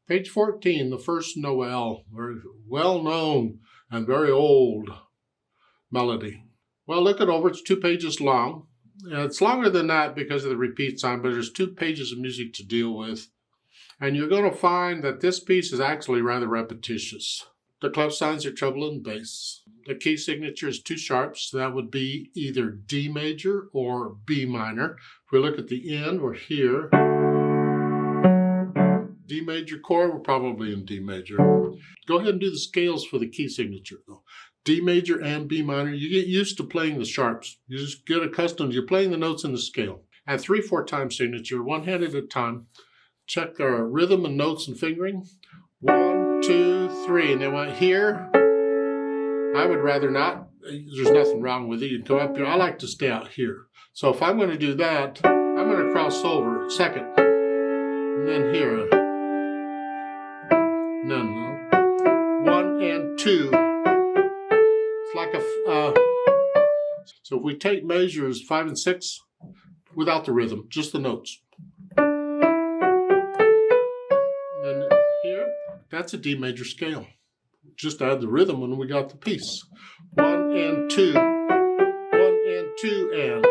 Page 14, the First Noel, very well-known and very old melody. Well, look it over. It's 2 pages long. It's longer than that because of the repeat sign, but there's 2 pages of music to deal with. And you're going to find that this piece is actually rather repetitious. The clef signs are treble and bass. The key signature is 2 sharps. So that would be either D major or B minor. If we look at the end, we're here. D major chord, we're probably in D major. Go ahead and do the scales for the key signature though. D major and B minor, you get used to playing the sharps. You just get accustomed, you're playing the notes in the scale. And 3/4 time signature, 1 hand at a time. Check the rhythm and notes and fingering. 1, 2, 3, and then right here. I would rather not. There's nothing wrong with it. You can come up here. I like to stay out here. So if I'm going to do that, I'm going to cross over second, and then here. No. 1 and 2. It's like a. So if we take measures 5 and 6 without the rhythm, just the notes. And here, that's a D major scale. Just add the rhythm when we got the piece. 1 and 2. 1 and 2 and.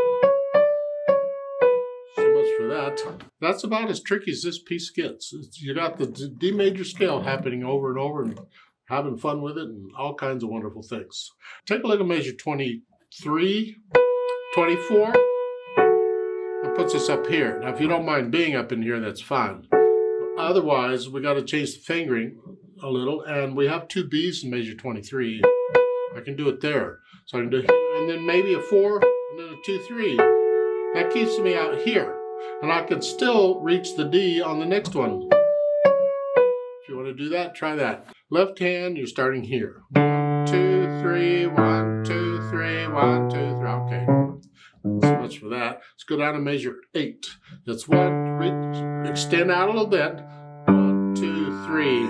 So much for that. That's about as tricky as this piece gets. You got the D major scale happening over and over and having fun with it and all kinds of wonderful things. Take a look at measure 23, 24. That puts us up here. Now, if you don't mind being up in here, that's fine. Otherwise, we got to change the fingering a little, and we have 2 B's in measure 23. I can do it there. So I can do here, and then maybe a 4, and then a 2, 3. That keeps me out here. And I could still reach the D on the next one. If you want to do that, try that. Left hand, you're starting here. 1, 2, 3, 1, 2, 3, 1, 2, 3. Okay. So much for that. Let's go down to measure 8. That's 1, reach, extend out a little bit. 1, 2, 3.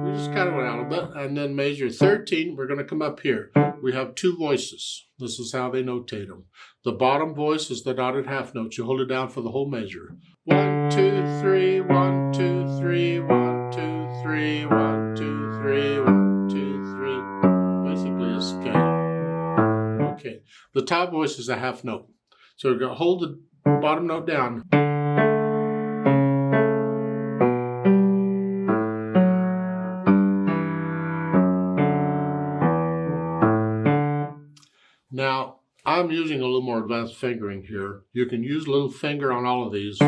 We just kind of went out a bit. And then measure 13, we're going to come up here. We have 2 voices. This is how they notate them. The bottom voice is the dotted half note. You hold it down for the whole measure. 1, 2, 3, 1, 2, 3, 1, 2, 3, 1, 2, 3, 1, 2, 3. Basically a scale. Okay, the top voice is a half note. So we're going to hold the bottom note down. Now, I'm using a little more advanced fingering here. You can use a little finger on all of these. But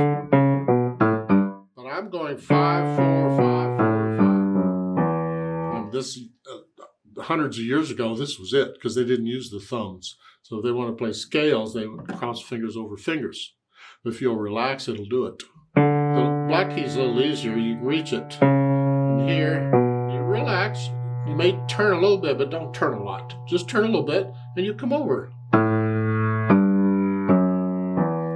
I'm going 5, 4, 5, 4, 5. And this, hundreds of years ago, this was it, because they didn't use the thumbs. So if they want to play scales, they would cross fingers over fingers. If you'll relax, it'll do it. The black key's a little easier. You can reach it. And here, you relax. You may turn a little bit, but don't turn a lot. Just turn a little bit, and you come over.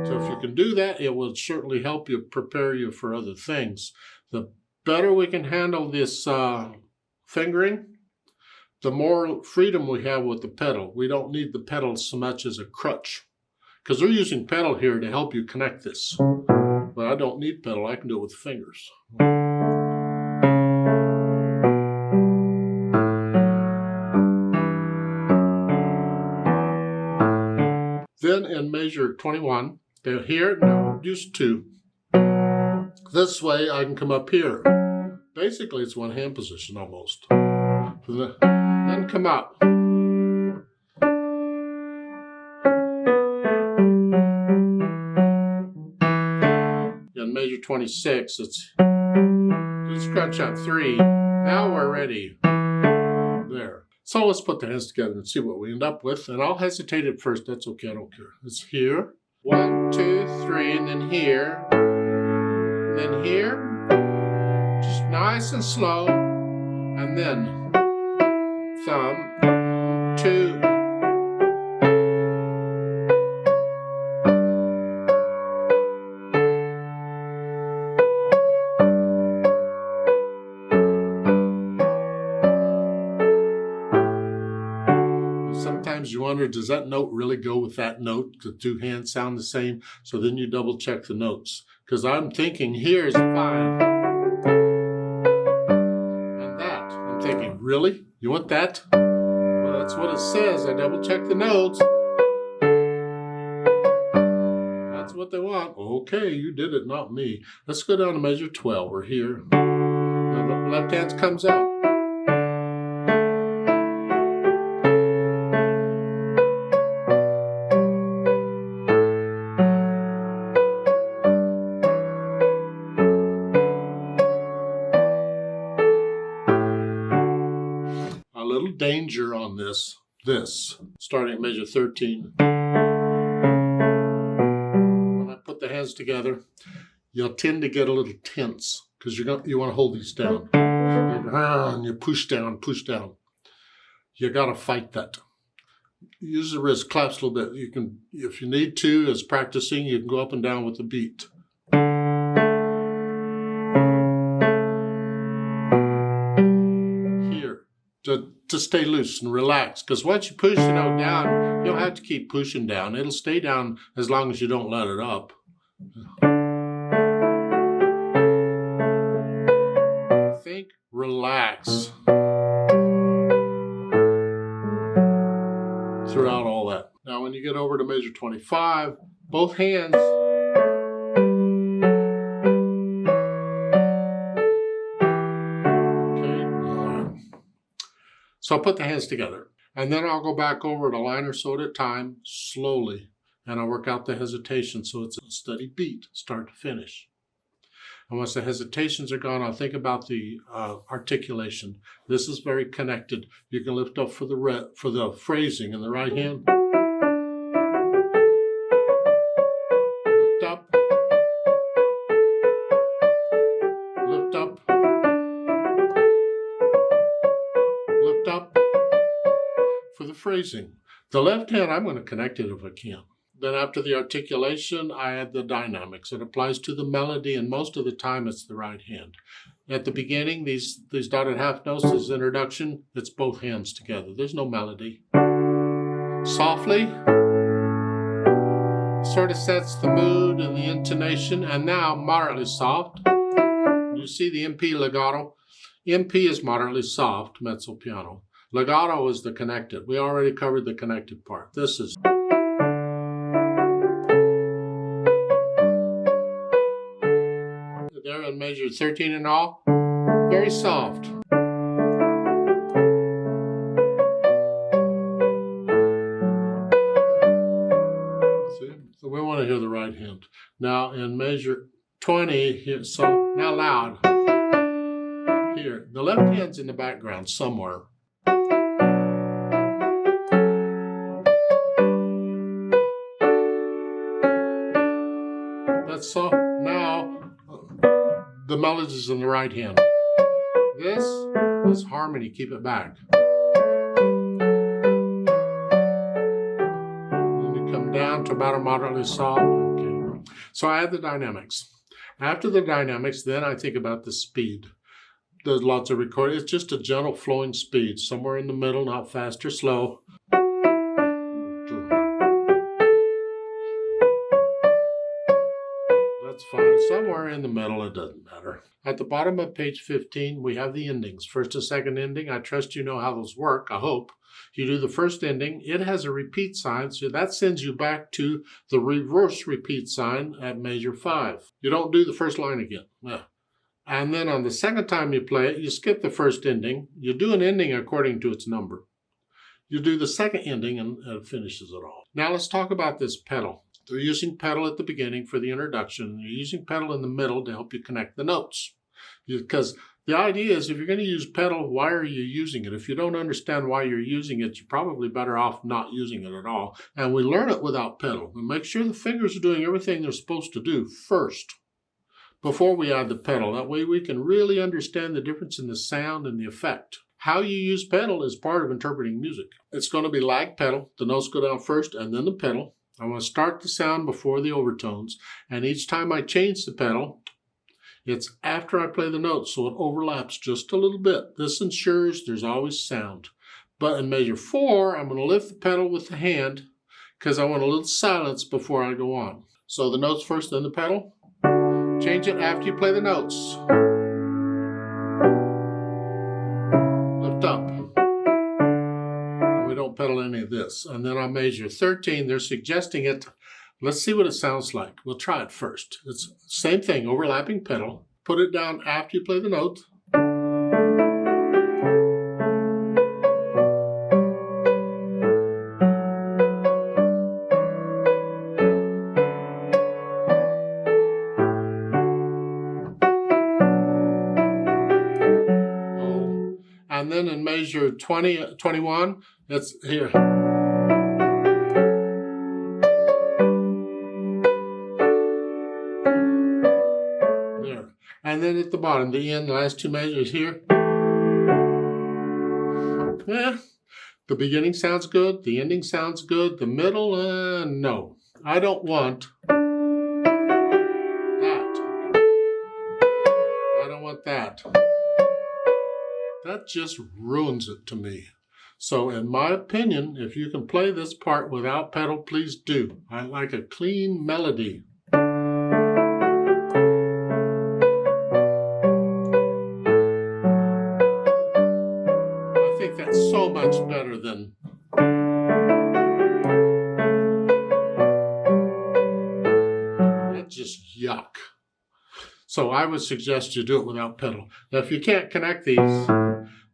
So if you can do that, it will certainly help you prepare you for other things. The better we can handle this fingering, the more freedom we have with the pedal. We don't need the pedal so much as a crutch, because they're using pedal here to help you connect this. But I don't need pedal. I can do it with the fingers. Then in measure 21, they're here, no, use 2. This way I can come up here. Basically it's 1 hand position almost. Then come up. In measure 26, it's just scratch out 3. Now we're ready. There. So let's put the hands together and see what we end up with. And I'll hesitate at first. That's okay. I don't care. It's here. 1, 2, 3, and then here. And then here. Just nice and slow. And then thumb, 2. You wonder, does that note really go with that note? The two hands sound the same? So then you double check the notes. Because I'm thinking here is fine. And that, I'm thinking, really? You want that? Well, that's what it says. I double check the notes. That's what they want. Okay, you did it, not me. Let's go down to measure 12. We're here. Now the left hand comes out. A little danger on this, starting at measure 13. When I put the hands together, you'll tend to get a little tense because you want to hold these down. And you push down, push down. You got to fight that. Use the wrist, claps a little bit. You can, if you need to, as practicing, you can go up and down with the beat. To stay loose and relax, because once you push the note down, you'll have to keep pushing down. It'll stay down as long as you don't let it up. Think, relax throughout all that. Now when you get over to measure 25, both hands So I'll put the hands together, and then I'll go back over it a line or so at a time, slowly, and I'll work out the hesitation so it's a steady beat, start to finish. And once the hesitations are gone, I'll think about the articulation. This is very connected. You can lift up for the phrasing in the right hand. Lift up. Lift up. Lift up for the phrasing. The left hand, I'm going to connect it if I can. Then after the articulation, I add the dynamics. It applies to the melody, and most of the time it's the right hand. At the beginning, these dotted half notes, this introduction, it's both hands together. There's no melody. Softly, sort of sets the mood and the intonation, and now moderately soft. You see the MP legato? MP is moderately soft, mezzo piano. Legato is the connected. We already covered the connected part. This is. There in measure 13 and all. Very soft. See? So we want to hear the right hand. Now in measure 20, here, so now loud. Here, the left hand's in the background somewhere. That's so. Now, the melody's in the right hand. This is harmony. Keep it back. Then you come down to about a moderately soft. Okay. So I add the dynamics. After the dynamics, then I think about the speed. There's lots of recording. It's just a gentle flowing speed, somewhere in the middle, not fast or slow. That's fine. Somewhere in the middle, it doesn't matter. At the bottom of page 15, we have the endings. First and second ending. I trust you know how those work, I hope. You do the first ending. It has a repeat sign, so that sends you back to the reverse repeat sign at measure 5. You don't do the first line again. Yeah. And then on the second time you play it, you skip the first ending. You do an ending according to its number. You do the second ending and it finishes it all. Now let's talk about this pedal. They're using pedal at the beginning for the introduction, and they're using pedal in the middle to help you connect the notes. Because the idea is if you're going to use pedal, why are you using it? If you don't understand why you're using it, you're probably better off not using it at all. And we learn it without pedal. We make sure the fingers are doing everything they're supposed to do first, before we add the pedal. That way we can really understand the difference in the sound and the effect. How you use pedal is part of interpreting music. It's going to be like pedal. The notes go down first and then the pedal. I want to start the sound before the overtones. And each time I change the pedal, it's after I play the notes, so it overlaps just a little bit. This ensures there's always sound. But in measure 4, I'm going to lift the pedal with the hand because I want a little silence before I go on. So the notes first, then the pedal. Change it after you play the notes. Lift up. And we don't pedal any of this. And then on measure 13, they're suggesting it. Let's see what it sounds like. We'll try it first. It's the same thing, overlapping pedal. Put it down after you play the note. And then in measure 21, it's here. There. And then at the bottom, the end, the last two measures here. Yeah, the beginning sounds good, the ending sounds good, the middle, no. I don't want that. I don't want that. That just ruins it to me. So in my opinion, if you can play this part without pedal, please do. I like a clean melody. I think that's so much better than... That's just yuck. So I would suggest you do it without pedal. Now if you can't connect these,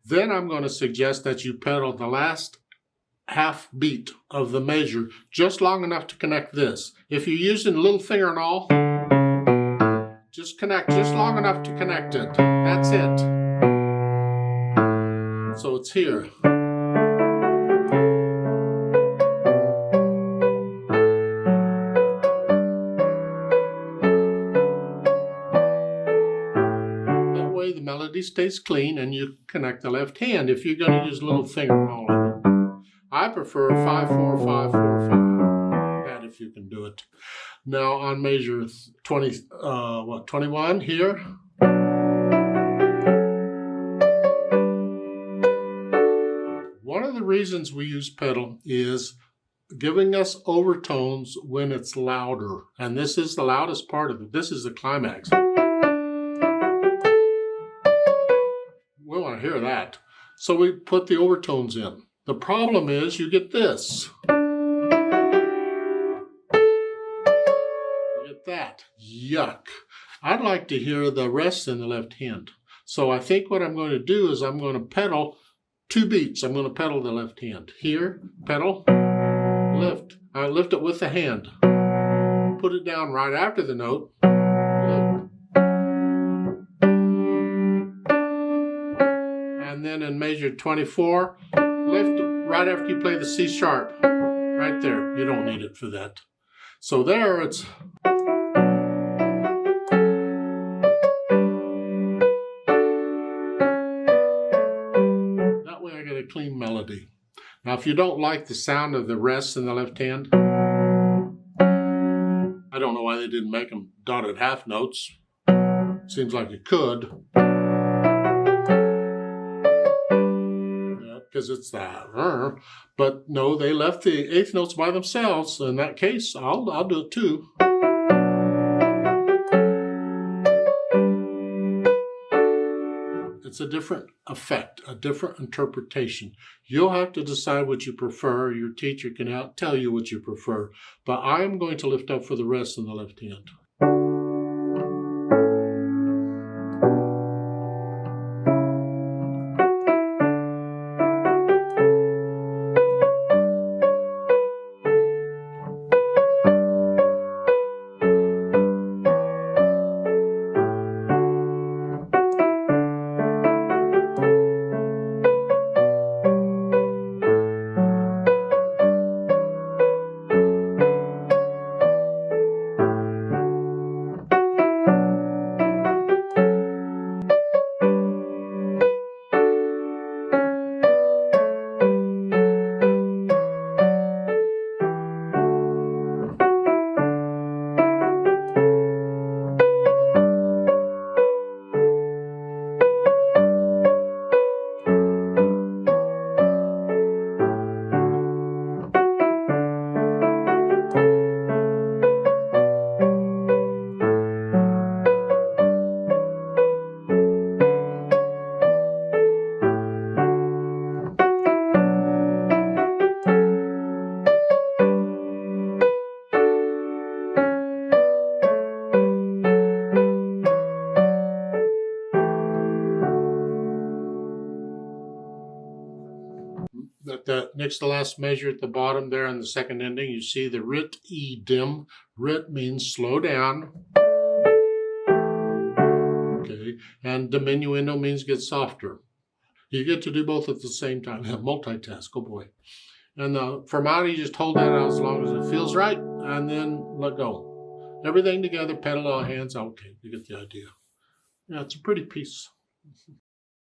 then I'm going to suggest that you pedal the last half beat of the measure just long enough to connect this. If you're using little finger and all, just connect just long enough to connect it. That's it. So it's here. The melody stays clean and you connect the left hand if you're going to use a little finger and all of it. I prefer 5-4-5-4-5. That if you can do it. Now on measure 21 here. One of the reasons we use pedal is giving us overtones when it's louder. And this is the loudest part of it. This is the climax. We want to hear that. So we put the overtones in. The problem is you get this. You get that. Yuck. I'd like to hear the rest in the left hand. So I think what I'm going to do is I'm going to pedal 2 beats. I'm going to pedal the left hand. Here, pedal, lift. I lift it with the hand. Put it down right after the note. And then in measure 24, lift right after you play the C sharp. Right there. You don't need it for that. So there it's... That way I get a clean melody. Now if you don't like the sound of the rest in the left hand, I don't know why they didn't make them dotted half notes. Seems like you could. Because it's that. But no, they left the 8th notes by themselves. In that case, I'll do it too. It's a different effect, a different interpretation. You'll have to decide what you prefer. Your teacher can tell you what you prefer. But I'm going to lift up for the rest in the left hand. next to last measure at the bottom there in the second ending, you see the rit E dim. Rit means slow down. Okay, and diminuendo means get softer. You get to do both at the same time. Multitask, oh boy. And the fermata, you just hold that out as long as it feels right, and then let go. Everything together, pedal all hands. Okay, you get the idea. Yeah, it's a pretty piece.